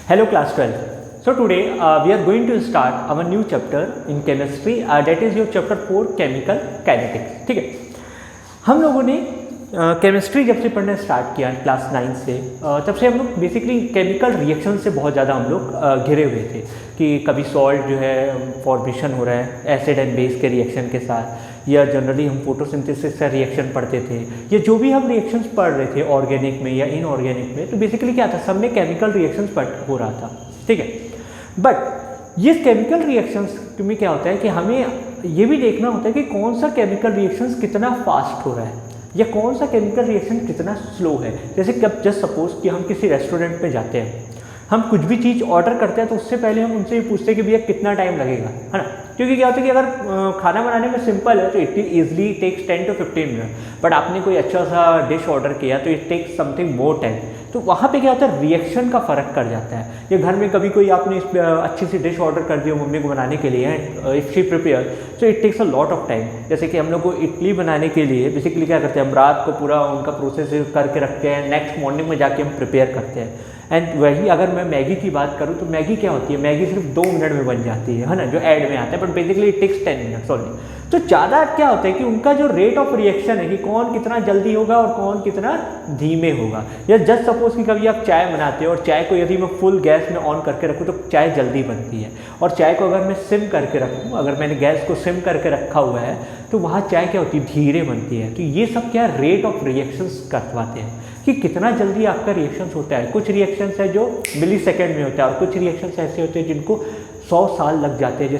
Hello class 12. So today we are going to start our new chapter in chemistry that is your chapter 4 chemical kinetics. ठीक है, हम लोगों ने chemistry जब से पढ़ना स्टार्ट किया क्लास 9 से तब से हम लोग बेसिकली केमिकल रिएक्शन से बहुत ज़्यादा हम लोग घिरे हुए थे कि कभी सॉल्ट जो है फॉर्मेशन हो रहा है एसिड एंड बेस के रिएक्शन के साथ, या जनरली हम फोटोसिंथेसिस का रिएक्शन पढ़ते थे, या जो भी हम रिएक्शंस पढ़ रहे थे ऑर्गेनिक में या इनऑर्गेनिक में, तो बेसिकली क्या था, सब में केमिकल रिएक्शंस हो रहा था. ठीक है, बट ये केमिकल रिएक्शंस में क्या होता है कि हमें ये भी देखना होता है कि कौन सा केमिकल रिएक्शंस कितना फास्ट हो रहा है या कौन सा केमिकल रिएक्शन कितना स्लो है. जैसे कब जस्ट सपोज कि हम किसी रेस्टोरेंट पे जाते हैं, हम कुछ भी चीज़ ऑर्डर करते हैं तो उससे पहले हम उनसे ये पूछते हैं कि भैया कितना टाइम लगेगा, है ना. क्योंकि क्या होता है कि अगर खाना बनाने में सिंपल है तो it easily takes 10 to 15 minute, but आपने कोई अच्छा सा डिश ऑर्डर किया तो it takes something more time. तो वहाँ पे क्या होता है, रिएक्शन का फ़र्क कर जाता है. या घर में कभी कोई आपने अच्छी सी डिश ऑर्डर कर दी हो मम्मी को बनाने के लिए, if she prepare so it takes a lot of time. जैसे कि हम लोग को इडली बनाने के लिए बेसिकली क्या करते हैं, हम रात को पूरा उनका प्रोसेस करके रखते हैं, नेक्स्ट मॉर्निंग में जाके हम प्रिपेयर करते हैं. एंड वही अगर मैं मैगी की बात करूँ तो मैगी क्या होती है, मैगी सिर्फ 2 मिनट में बन जाती है ना, जो ऐड में आता है, but basically it takes 10 minutes only. तो ज़्यादा क्या होता है कि उनका जो रेट ऑफ रिएक्शन है कि कौन कितना जल्दी होगा और कौन कितना धीमे होगा. या जस्ट सपोज कि कभी आप चाय बनाते हो और चाय को यदि मैं फुल गैस में ऑन करके रखूँ तो चाय जल्दी बनती है, और चाय को अगर मैं सिम करके रखूँ, अगर मैंने गैस को सिम करके रखा हुआ है तो वहाँ चाय क्या होती है, धीरे बनती है. तो ये सब क्या रेट ऑफ रिएक्शंस करवाते हैं कि कितना जल्दी आपका रिएक्शंस होता है. कुछ रिएक्शंस है जो मिली सेकेंड में होता है और कुछ रिएक्शंस ऐसे होते हैं जिनको 100 साल लग जाते हैं.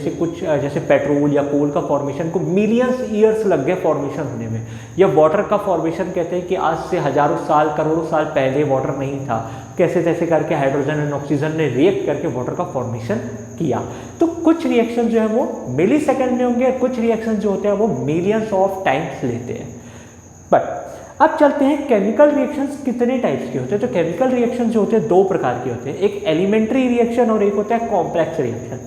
जैसे पेट्रोल या कोल का फॉर्मेशन को मिलियंस ईयर्स लग गए फॉर्मेशन होने में. या वाटर का फॉर्मेशन कहते हैं कि आज से हज़ारों साल करोड़ों साल पहले वाटर नहीं था, कैसे तैसे करके हाइड्रोजन एंड ऑक्सीजन ने रिएक्ट करके वाटर का फॉर्मेशन किया. तो कुछ रिएक्शन जो है वो मिली सेकेंड में होंगे, कुछ रिएक्शन जो होते हैं वो मिलियंस ऑफ टाइम्स लेते हैं. बट अब चलते हैं केमिकल रिएक्शंस कितने टाइप्स के होते हैं. तो केमिकल रिएक्शन जो होते हैं 2 प्रकार के होते हैं, एक एलिमेंट्री रिएक्शन और एक होता है कॉम्प्लेक्स रिएक्शन.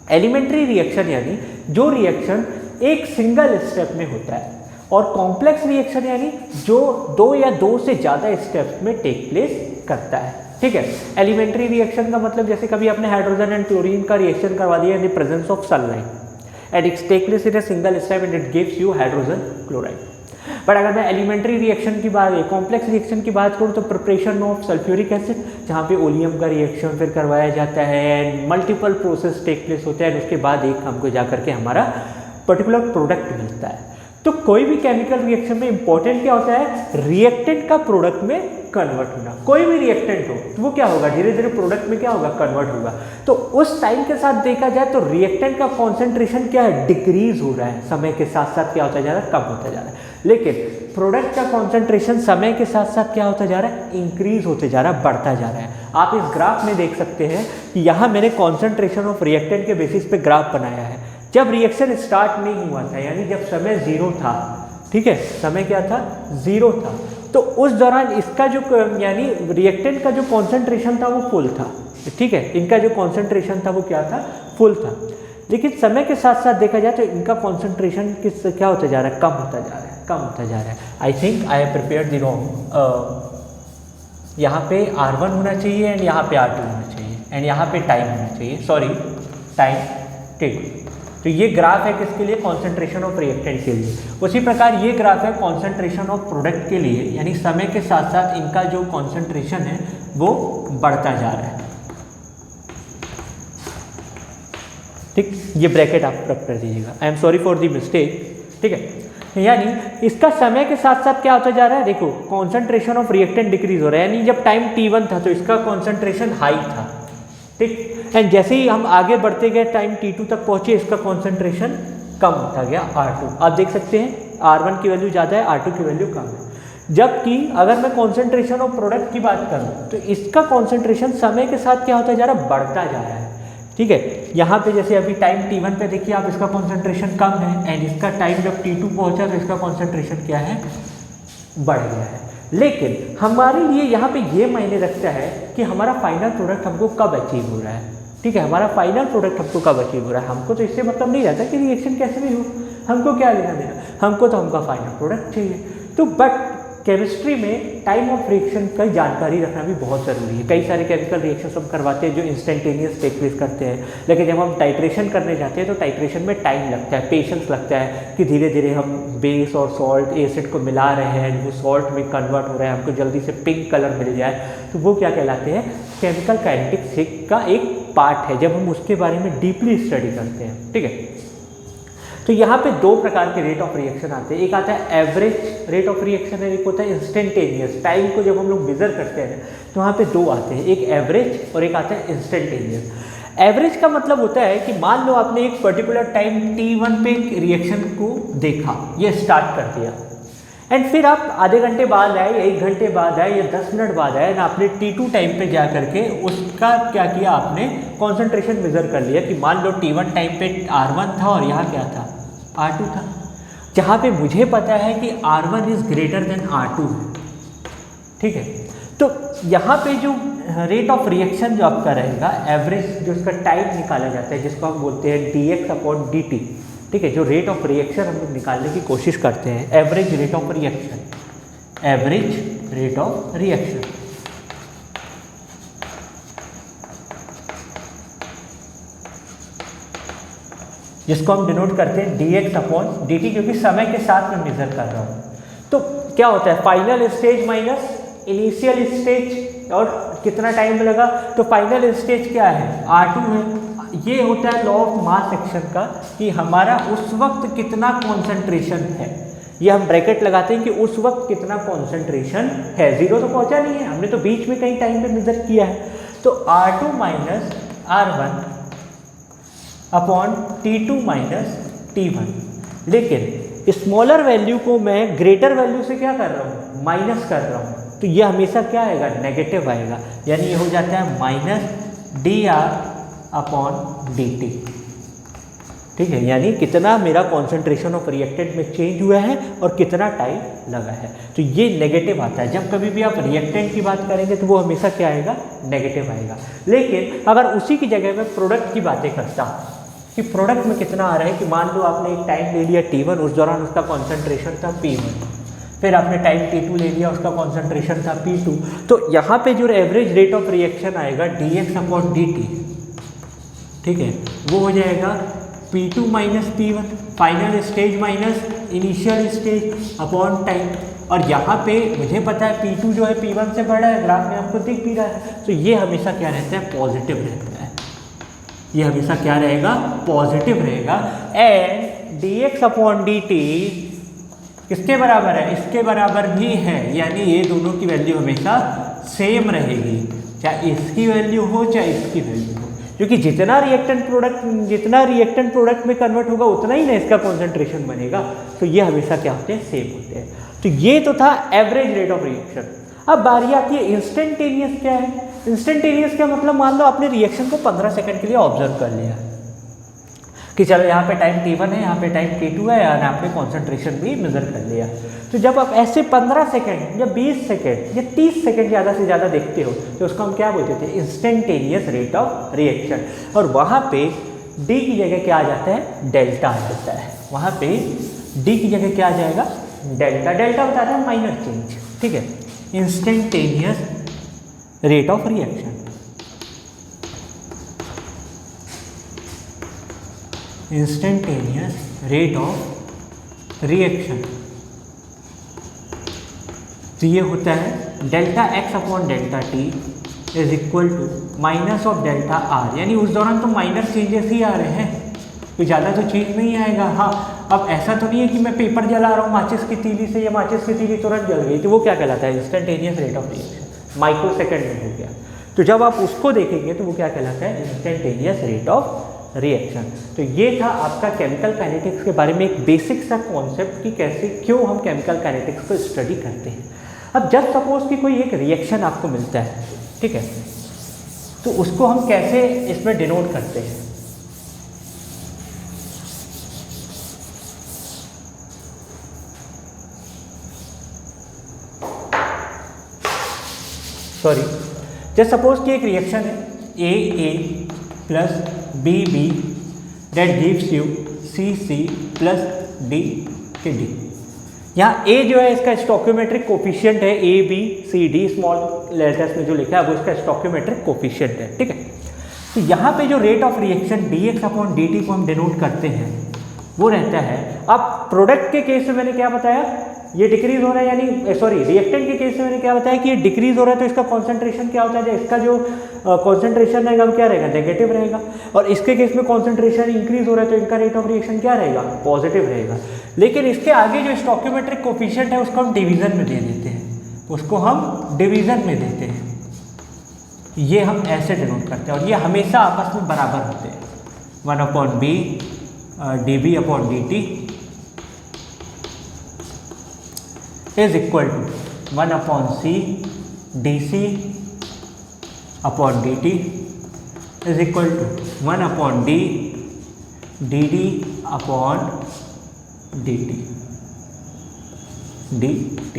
एलिमेंट्री रिएक्शन यानी जो रिएक्शन एक सिंगल स्टेप में होता है, और कॉम्प्लेक्स रिएक्शन यानी जो 2 या 2 से ज़्यादा स्टेप्स में टेक प्लेस करता है. ठीक है, एलिमेंट्री रिएक्शन का मतलब जैसे कभी आपने हाइड्रोजन एंड क्लोरीन का रिएक्शन करवा दिया in the presence of sunlight and it's take place in a single step and it gives you hydrogen chloride. But अगर मैं एलिमेंट्री रिएक्शन की बात, कॉम्प्लेक्स रिएक्शन की बात करूँ तो प्रिपरेशन ऑफ सल्फ्यूरिक एसिड, जहाँ पे ओलियम का रिएक्शन फिर करवाया जाता है and multiple process take place होते हैं, उसके बाद एक हमको जा करके हमारा पर्टिकुलर प्रोडक्ट मिलता है. तो कोई भी केमिकल रिएक्शन में इंपॉर्टेंट क्या होता है, रिएक्टेंट का प्रोडक्ट में कन्वर्ट होना. कोई भी रिएक्टेंट हो तो वो क्या होगा, धीरे धीरे प्रोडक्ट में क्या होगा, कन्वर्ट होगा. तो उस टाइम के साथ देखा जाए तो रिएक्टेंट का कॉन्सेंट्रेशन क्या है, डिक्रीज हो रहा है, समय के साथ साथ क्या होता जा रहा है, कम होता जा रहा है. लेकिन प्रोडक्ट का कॉन्सेंट्रेशन समय के साथ साथ क्या होता जा रहा है, इंक्रीज होते जा रहा है, बढ़ता जा रहा है. आप इस ग्राफ में देख सकते हैं कि यहाँ मैंने कॉन्सेंट्रेशन ऑफ रिएक्टेंट के बेसिस पे ग्राफ बनाया है. जब रिएक्शन स्टार्ट नहीं हुआ था, यानी जब समय 0 था, ठीक है, समय क्या था, 0 था, तो उस दौरान इसका जो यानी रिएक्टेंट का जो कॉन्सेंट्रेशन था वो फुल था. ठीक है, इनका जो कॉन्सेंट्रेशन था वो क्या था, फुल था. लेकिन समय के साथ साथ देखा जाए तो इनका कॉन्सेंट्रेशन क्या होता जा रहा है, कम होता जा रहा है, कम होता जा रहा है. I think I have prepared the wrong. यहाँ पे R1 होना चाहिए एंड यहाँ पे R2 होना चाहिए एंड यहाँ पे टाइम होना चाहिए, सॉरी टाइम. ठीक, तो ये ग्राफ है किसके लिए, कॉन्सेंट्रेशन ऑफ रिएक्टेंट के लिए. उसी प्रकार ये ग्राफ है कॉन्सेंट्रेशन ऑफ प्रोडक्ट के लिए, यानी समय के साथ साथ इनका जो कॉन्सेंट्रेशन है वो बढ़ता जा रहा है. ठीक, ये ब्रैकेट आप रख कर दीजिएगा, I am sorry for the mistake. ठीक है, यानी इसका समय के साथ साथ क्या होता जा रहा है, देखो कॉन्सेंट्रेशन ऑफ रिएक्टेंट डिक्रीज हो रहा है. यानी जब टाइम t1 था तो इसका कॉन्सेंट्रेशन हाई था. ठीक, एंड जैसे ही हम आगे बढ़ते गए टाइम t2 तक पहुंचे, इसका कॉन्सेंट्रेशन कम होता गया, R2. आप देख सकते हैं R1 की वैल्यू ज़्यादा है, R2 की वैल्यू कम है. जबकि अगर मैं कॉन्सेंट्रेशन ऑफ प्रोडक्ट की बात करूँ तो इसका कॉन्सेंट्रेशन समय के साथ क्या होता जा रहा है, बढ़ता जा रहा है. ठीक है, यहाँ पे जैसे अभी टाइम t1 पे देखिए आप, इसका कॉन्सेंट्रेशन कम है एंड इसका टाइम जब t2 पहुँचा तो इसका कॉन्सेंट्रेशन क्या है, बढ़ गया है. लेकिन हमारे लिए यहाँ पे ये मायने रखता है कि हमारा फाइनल प्रोडक्ट हमको कब अचीव हो रहा है. ठीक है, हमारा फाइनल प्रोडक्ट हमको कब अचीव हो रहा है. हमको तो इससे मतलब नहीं रहता कि रिएक्शन कैसे भी हो, हमको क्या लेना देना, हमको तो हमका फाइनल प्रोडक्ट चाहिए. तो बट केमिस्ट्री में टाइम ऑफ रिएक्शन का जानकारी रखना भी बहुत ज़रूरी है। कई सारे केमिकल रिएक्शंस हम करवाते हैं जो इंस्टेंटेनियस टेक प्लेस करते हैं, लेकिन जब हम टाइट्रेशन करने जाते हैं तो टाइट्रेशन में टाइम लगता है, पेशेंस लगता है कि धीरे धीरे हम बेस और सॉल्ट एसिड को मिला रहे हैं, वो सॉल्ट में कन्वर्ट हो रहा है, हमको जल्दी से पिंक कलर मिल जाए, तो वो क्या कहलाते हैं, केमिकल काइनेटिक्स का एक पार्ट है जब हम उसके बारे में डीपली स्टडी करते हैं। ठीक है, तो यहाँ पे दो प्रकार के रेट ऑफ रिएक्शन आते हैं, एक आता है एवरेज रेट ऑफ रिएक्शन है, एक होता है इंस्टेंटेनियस। टाइम को जब हम लोग मेजर करते हैं तो वहाँ पे दो आते हैं, एक एवरेज और एक आता है इंस्टेंटेनियस। एवरेज का मतलब होता है कि मान लो आपने एक पर्टिकुलर टाइम t1 पे एक रिएक्शन को देखा, ये स्टार्ट कर दिया, एंड फिर आप आधे घंटे बाद आए या 1 घंटे बाद आए या 10 मिनट बाद आए ना, आपने t2 टाइम पे जा करके उसका क्या किया, आपने कॉन्सेंट्रेशन मेजर कर लिया कि मान लो t1 टाइम पे R1 था और यहाँ क्या था, R2 था, जहाँ पे मुझे पता है कि R1 is greater than R2। ठीक है, तो यहाँ पे जो रेट ऑफ रिएक्शन जो आपका रहेगा एवरेज, जो उसका टाइम निकाला जाता है जिसको हम बोलते हैं dx/dt। ठीक है, जो रेट ऑफ रिएक्शन हम लोग निकालने की कोशिश करते हैं, average rate of reaction, average rate of reaction. जिसको हम डिनोट करते हैं dx/dt, क्योंकि समय के साथ मैं मेजर कर रहा हूँ। तो क्या होता है, final stage minus initial stage, और कितना टाइम लगा, तो फाइनल स्टेज क्या है, R2 है। ये होता है लॉ ऑफ मास एक्शन का कि हमारा उस वक्त कितना कॉन्सेंट्रेशन है, ये हम ब्रैकेट लगाते हैं कि उस वक्त कितना कॉन्सेंट्रेशन है। जीरो तो पहुंचा नहीं है, हमने तो बीच में कहीं टाइम पे मेजर किया है, तो R2 minus R1 upon T2 minus T1। लेकिन स्मॉलर वैल्यू को मैं ग्रेटर वैल्यू से क्या कर रहा हूँ, माइनस कर रहा हूँ, तो ये हमेशा क्या आएगा, नेगेटिव आएगा, यानी ये हो जाता है माइनस dr/dt। ठीक है, यानी कितना मेरा कॉन्सेंट्रेशन ऑफ रिएक्टेंट में चेंज हुआ है और कितना टाइम लगा है, तो ये नेगेटिव आता है। जब कभी भी आप रिएक्टेंट की बात करेंगे तो वो हमेशा क्या आएगा, नेगेटिव आएगा। लेकिन अगर उसी की जगह में प्रोडक्ट की बातें करता कि प्रोडक्ट में कितना आ रहा है, कि मान लो आपने एक टाइम ले लिया t1, उस दौरान उसका कॉन्सेंट्रेशन था p1, फिर आपने टाइम t2 ले लिया, उसका कॉन्सेंट्रेशन था p2, तो यहाँ पे जो एवरेज रेट ऑफ रिएक्शन आएगा dx/dt, ठीक है, वो हो जाएगा p2 minus p1, final stage minus initial stage upon time. और यहाँ पे मुझे पता है p2 जो है p1 से बड़ा है, ग्राफ में आपको दिख भी रहा है, तो ये हमेशा क्या रहता है, पॉजिटिव रहता है, ये हमेशा क्या रहेगा, पॉजिटिव रहेगा। एंड dx/dt किसके बराबर है, इसके बराबर भी है, यानी ये दोनों की वैल्यू हमेशा सेम रहेगी, चाहे इसकी वैल्यू हो चाहे इसकी वैल्यू हो, क्योंकि जितना रिएक्टेंट प्रोडक्ट में कन्वर्ट होगा उतना ही ना इसका कॉन्सेंट्रेशन बनेगा, तो ये हमेशा क्या होते हैं, सेम होते हैं। तो ये तो था एवरेज रेट ऑफ रिएक्शन। अब बारी आती है इंस्टेंटेनियस क्या है। इंस्टेंटेनियस का मतलब, मान लो आपने रिएक्शन को 15 सेकंड के लिए ऑब्जर्व कर लिया कि चलो यहाँ पे टाइम t1 है, यहाँ पे टाइम t2 है, और आपने कॉन्सेंट्रेशन भी मेजर कर लिया। तो जब आप ऐसे 15 सेकंड या 20 सेकंड या 30 सेकंड ज़्यादा से ज़्यादा देखते हो तो उसको हम क्या बोलते थे, इंस्टेंटेनियस रेट ऑफ रिएक्शन। और वहाँ पे d की जगह क्या आ जाता है, डेल्टा आ जाता है। वहाँ पे d की जगह क्या आ जाएगा, डेल्टा। डेल्टा बताता है माइनर चेंज, ठीक है, instantaneous rate of reaction. Instantaneous rate of reaction, तो ये होता है डेल्टा x/डेल्टा t is equal to minus of delta r, यानी उस दौरान तो माइनर चेंजेस ही आ रहे हैं, कोई ज़्यादा तो चेंज नहीं आएगा। हाँ, अब ऐसा तो नहीं है कि मैं पेपर जला रहा हूँ माचिस की तीली से, या माचिस की तीली तुरंत जल गई, तो वो क्या कहलाता है, instantaneous rate of reaction, micro second में हो गया। तो जब आप उसको देखेंगे तो वो क्या कहलाता है, इंस्टेंटेनियस रेट ऑफ रिएक्शन। तो ये था आपका केमिकल काइनेटिक्स के बारे में एक बेसिक सा कॉन्सेप्ट कि कैसे, क्यों हम केमिकल काइनेटिक्स को स्टडी करते हैं। अब जब सपोज कि कोई एक रिएक्शन आपको मिलता है, ठीक है, तो उसको हम कैसे इसमें डिनोट करते हैं। सॉरी, जस्ट सपोज कि एक रिएक्शन है AA plus BB that gives you CC plus D के D, यहाँ ए जो है इसका स्टोइकियोमेट्रिक कोफिशिएंट है, A B C D small letters में जो लिखा है वो इसका स्टोइकियोमेट्रिक कोफिशिएंट है, ठीक है। तो यहाँ पे जो rate of reaction dx upon dt को हम डिनोट करते हैं वो रहता है, अब प्रोडक्ट के केस में मैंने क्या बताया, ये डिक्रीज हो रहा है, यानी सॉरी रिएक्टेंट के केस में मैंने क्या बताया कि ये डिक्रीज हो रहा है, तो इसका कॉन्सेंट्रेशन क्या होता है, इसका जो कॉन्सेंट्रेशन रहेगा वो क्या रहेगा, नेगेटिव रहेगा। और इसके केस में कॉन्सेंट्रेशन इंक्रीज हो रहा है तो इनका रेट ऑफ रिएक्शन क्या रहेगा, पॉजिटिव रहेगा। लेकिन इसके आगे जो स्टोइकियोमेट्रिक कोफिशिएंट है उसको हम डिवीजन में दे देते हैं, उसको हम डिवीजन में देते हैं, ये हम ऐसे डिनोट करते हैं और ये हमेशा आपस में बराबर होते हैं, 1/b dB upon dt is equal to 1/c dc upon dt is equal to 1/d dd upon dt dt।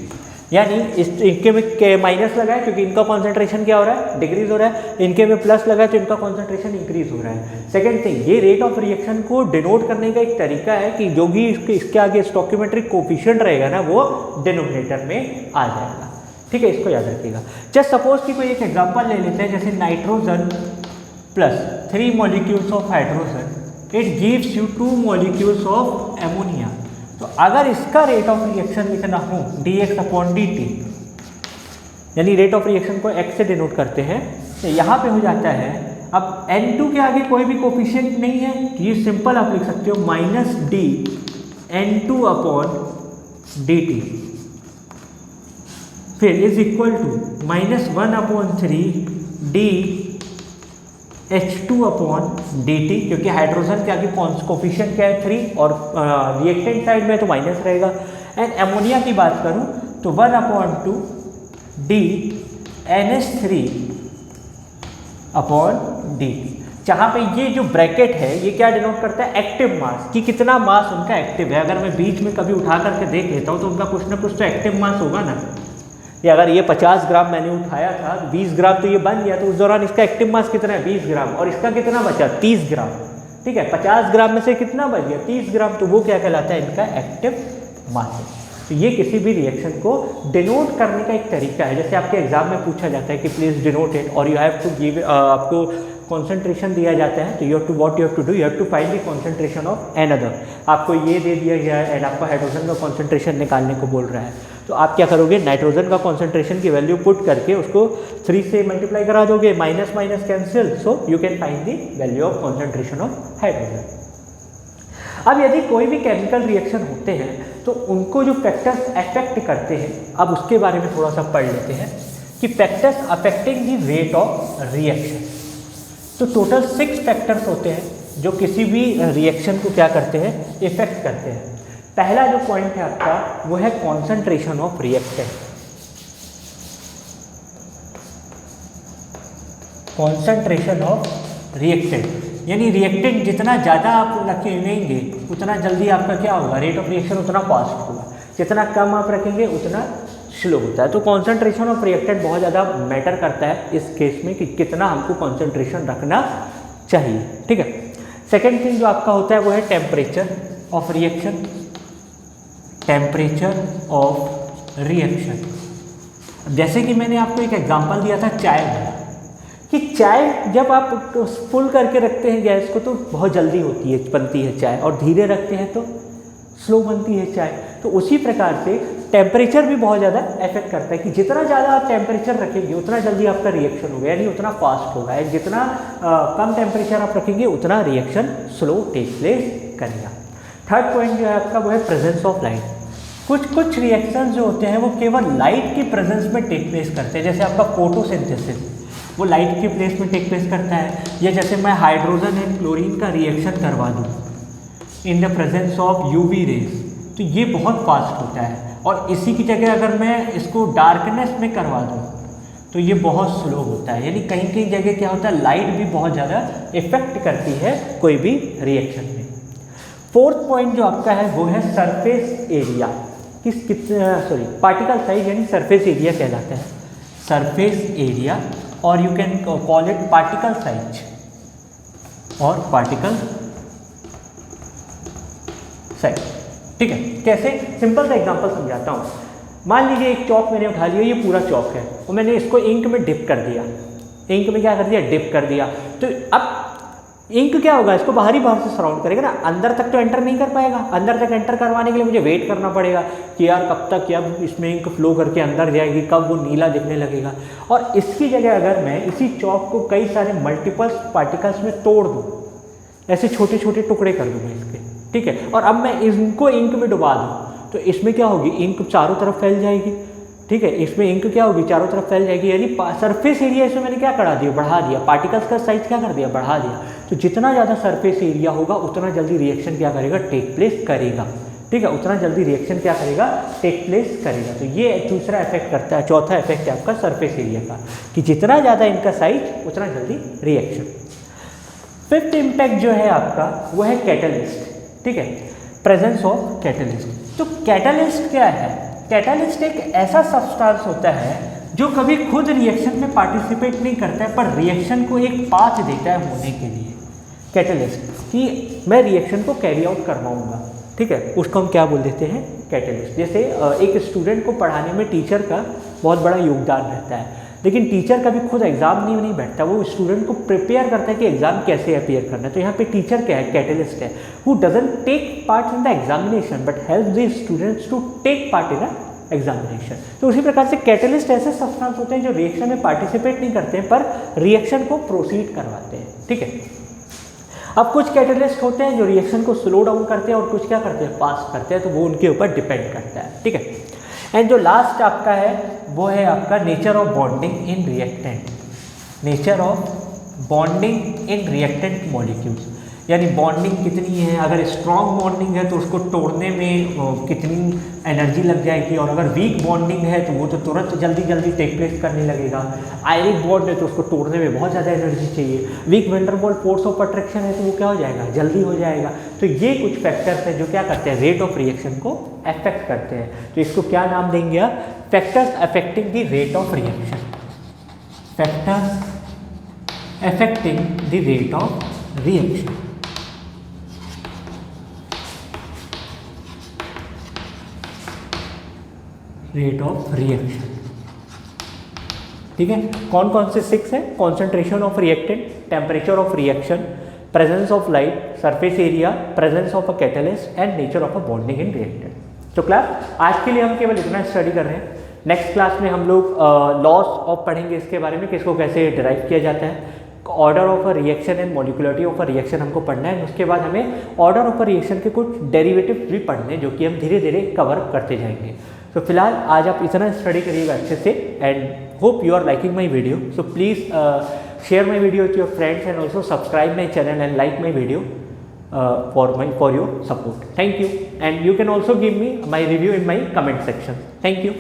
यानी इनके में के माइनस लगा है क्योंकि इनका कॉन्सेंट्रेशन क्या हो रहा है, डिक्रीज हो रहा है, इनके में प्लस लगा है तो इनका कॉन्सेंट्रेशन इंक्रीज हो रहा है। सेकंड थिंग, ये रेट ऑफ रिएक्शन को डिनोट करने का एक तरीका है कि जो भी इसके आगे स्टोइकियोमेट्रिक कोफिशिएंट रहेगा ना वो डिनोमिनेटर में आ जाएगा, ठीक है, इसको याद रखिएगा। जस्ट सपोज कि कोई एक एग्जाम्पल ले लेते हैं, जैसे nitrogen plus 3 molecules of hydrogen, it gives you 2 molecules of ammonia. तो अगर इसका रेट ऑफ रिएक्शन लिखना हो dx अपॉन dt, यानी रेट ऑफ रिएक्शन को x से डिनोट करते हैं, तो यहाँ पे हो जाता है, अब N2 के आगे कोई भी कोफिशिएंट नहीं है तो ये सिंपल आप लिख सकते हो -d N2 अपॉन dt, फिर is equal to -1/3 d H2 upon dt, क्योंकि हाइड्रोजन के आगे कोफिशिएंट क्या है 3 और रिएक्टेंट साइड में तो माइनस रहेगा। एंड एमोनिया की बात करूं तो 1/2 d NH3 अपॉन dt, जहाँ पे ये जो ब्रैकेट है ये क्या डिनोट करता है, एक्टिव मास, कि कितना मास उनका एक्टिव है। अगर मैं बीच में कभी उठा करके देख लेता हूँ तो उनका कुछ ना कुछ तो एक्टिव मास होगा ना, या अगर ये 50 ग्राम मैंने उठाया था, 20 ग्राम तो ये बन गया, तो उस दौरान इसका एक्टिव मास कितना है, 20 ग्राम, और इसका कितना बचा, 30 ग्राम, ठीक है। 50 ग्राम में से कितना बच गया, 30 ग्राम, तो वो क्या कहलाता है, इनका एक्टिव मास है। तो ये किसी भी रिएक्शन को डिनोट करने का एक तरीका है। जैसे आपके एग्जाम में पूछा जाता है कि प्लीज़ डिनोट इट, और यू हैव टू गिव, आपको कॉन्सेंट्रेशन दिया जाता है तो you have to what you have to do, you have to find the concentration of another. आपको ये दे दिया गया है एंड आपको हाइड्रोजन का कॉन्सेंट्रेशन निकालने को बोल रहा है, तो आप क्या करोगे, नाइट्रोजन का कॉन्सेंट्रेशन की वैल्यू पुट करके उसको 3 से मल्टीप्लाई करा दोगे, minus minus cancel, so you can find the value of concentration of hydrogen. अब यदि कोई भी केमिकल रिएक्शन होते हैं तो उनको जो फैक्टर्स अफेक्ट करते हैं, अब उसके बारे में थोड़ा सा पढ़ लेते हैं कि factors affecting the rate of reaction. तो टोटल 6 फैक्टर्स होते हैं जो किसी भी रिएक्शन को क्या करते हैं, इफेक्ट करते हैं। पहला जो पॉइंट है आपका वो है concentration of reactant. Concentration of reactant यानी रिएक्टेंट जितना ज़्यादा आप रखेंगे उतना जल्दी आपका क्या होगा, रेट ऑफ रिएक्शन उतना फास्ट होगा, जितना कम आप रखेंगे उतना स्लो होता है। तो कॉन्सेंट्रेशन ऑफ रिएक्टेंट बहुत ज़्यादा मैटर करता है इस केस में कि कितना हमको कॉन्सेंट्रेशन रखना चाहिए, ठीक है। सेकेंड थिंग जो आपका होता है वो है temperature of reaction. Temperature of reaction, जैसे कि मैंने आपको एक एग्जांपल दिया था चाय वाला, कि चाय जब आप फुल करके रखते हैं गैस को तो बहुत जल्दी होती है, बनती है चाय, और धीरे रखते हैं तो स्लो बनती है चाय। तो उसी प्रकार से टेम्परेचर भी बहुत ज़्यादा इफेक्ट करता है कि जितना ज़्यादा आप टेम्परेचर रखेंगे उतना जल्दी आपका रिएक्शन होगा, यानी उतना फास्ट होगा, एंड जितना कम टेम्परेचर आप रखेंगे उतना रिएक्शन स्लो टेक प्लेस करेगा। थर्ड पॉइंट जो है आपका वो है प्रेजेंस ऑफ लाइट। कुछ रिएक्शन जो होते हैं वो केवल लाइट की प्रेजेंस में टेक प्लेस करते हैं, जैसे आपका फोटोसिंथेसिस वो लाइट के प्लेस में टेक प्लेस करता है, या जैसे मैं हाइड्रोजन एंड क्लोरीन का रिएक्शन करवा दूँ इन the presence of UV rays, तो ये बहुत फास्ट होता है। और इसी की जगह अगर मैं इसको डार्कनेस में करवा दूँ तो ये बहुत स्लो होता है, यानी कहीं कहीं जगह क्या होता है, लाइट भी बहुत ज़्यादा इफेक्ट करती है कोई भी रिएक्शन में। फोर्थ पॉइंट जो आपका है वो है सरफेस एरिया, पार्टिकल साइज, यानी सरफेस एरिया कहलाता है, सरफेस एरिया, और you can call it particle size और पार्टिकल साइज, ठीक है, कैसे? सिंपल सा एग्जांपल समझाता हूँ। मान लीजिए एक चौक मैंने उठा लिया, ये पूरा चौक है और मैंने इसको इंक में डिप कर दिया। इंक में क्या कर दिया? डिप कर दिया। तो अब इंक क्या होगा? इसको बाहर से सराउंड करेगा ना, अंदर तक तो एंटर नहीं कर पाएगा। अंदर तक एंटर करवाने के लिए मुझे वेट करना पड़ेगा कि यार कब तक क्या इसमें इंक फ्लो करके अंदर जाएगी, कब वो नीला दिखने लगेगा। और इसकी जगह अगर मैं इसी चौक को कई सारे मल्टीपल पार्टिकल्स में तोड़ दूँ, ऐसे छोटे छोटे टुकड़े कर दूँ मैं इसके, ठीक है, और अब मैं इनको इंक में डुबा दूँ, तो इसमें क्या होगी? इंक चारों तरफ फैल जाएगी, ठीक है। इसमें इंक क्या होगी? चारों तरफ फैल जाएगी, यानी सरफेस एरिया इसमें मैंने क्या करा दिया? बढ़ा दिया। पार्टिकल्स का साइज क्या कर दिया? बढ़ा दिया। तो जितना ज़्यादा सरफेस एरिया होगा उतना जल्दी रिएक्शन क्या करेगा? टेक प्लेस करेगा, ठीक है, उतना जल्दी रिएक्शन क्या करेगा? टेक प्लेस करेगा। तो ये दूसरा इफेक्ट करता है। चौथा इफेक्ट है आपका सरफेस एरिया का, कि जितना ज़्यादा इनका साइज उतना जल्दी रिएक्शन। फिफ्थ इम्पैक्ट जो है आपका वो है कैटलिस्ट, ठीक है, प्रेजेंस ऑफ कैटलिस्ट। तो कैटलिस्ट क्या है? कैटलिस्ट एक ऐसा सब्सटेंस होता है जो कभी खुद रिएक्शन में पार्टिसिपेट नहीं करता है, पर रिएक्शन को एक पाथ देता है होने के लिए। कैटलिस्ट कि मैं रिएक्शन को कैरी आउट करवाऊंगा, ठीक है, उसको हम क्या बोल देते हैं? कैटलिस्ट। जैसे एक स्टूडेंट को पढ़ाने में टीचर का बहुत बड़ा योगदान रहता है, लेकिन टीचर कभी खुद एग्जाम नहीं बैठता, वो स्टूडेंट को प्रिपेयर करता है कि एग्जाम कैसे अपियर करना है। तो यहाँ पे टीचर क्या है? कैटलिस्ट है, who doesn't take part in the examination but help the students to take part in the examination. तो उसी प्रकार से कैटलिस्ट ऐसे सब्सटेंस होते हैं जो रिएक्शन में पार्टिसिपेट नहीं करते हैं पर रिएक्शन को प्रोसीड करवाते हैं, ठीक है। अब कुछ कैटलिस्ट होते हैं जो रिएक्शन को स्लो डाउन करते हैं और कुछ क्या करते हैं? फास्ट करते हैं, तो वो उनके ऊपर डिपेंड करता है, ठीक है। एंड जो लास्ट आपका है वो है आपका nature of bonding in reactant. Nature of bonding in reactant molecules, यानी बॉन्डिंग कितनी है, अगर स्ट्रॉन्ग बॉन्डिंग है तो उसको तोड़ने में कितनी एनर्जी लग जाएगी, और अगर वीक बॉन्डिंग है तो वो तो तुरंत जल्दी टेक प्लेस करने लगेगा। आयनिक बॉन्ड है तो उसको तोड़ने में बहुत ज़्यादा एनर्जी चाहिए। Weak van der Waals force of attraction है तो वो क्या हो जाएगा? जल्दी हो जाएगा। तो ये कुछ फैक्टर्स हैं जो क्या करते हैं? रेट ऑफ रिएक्शन को अफेक्ट करते हैं। तो इसको क्या नाम देंगे आप? Factors affecting the rate of reaction. Factors affecting the rate of reaction. Rate of reaction, ठीक है। कौन कौन से 6 हैं? Concentration of reactant, temperature of reaction, presence of light, surface area, presence of a catalyst and nature of a bonding in reactant. तो class आज के लिए हम केवल इतना स्टडी कर रहे हैं। नेक्स्ट क्लास में हम लोग लॉस ऑफ पढ़ेंगे, इसके बारे में, किसको कैसे डिराइव किया जाता है। Order of a reaction and molecularity of a reaction हमको पढ़ना है। उसके बाद हमें ऑर्डर ऑफ अ रिएक्शन के कुछ डेरिवेटिव्स भी पढ़ने हैं जो कि हम धीरे धीरे कवर करते जाएंगे। तो फिलहाल आज आप इतना स्टडी करिएगा अच्छे से, and hope you are liking my video. So please share my video with your friends and also subscribe my channel and like my video for your support. Thank you, and you can also give me my review in my comment section. Thank you.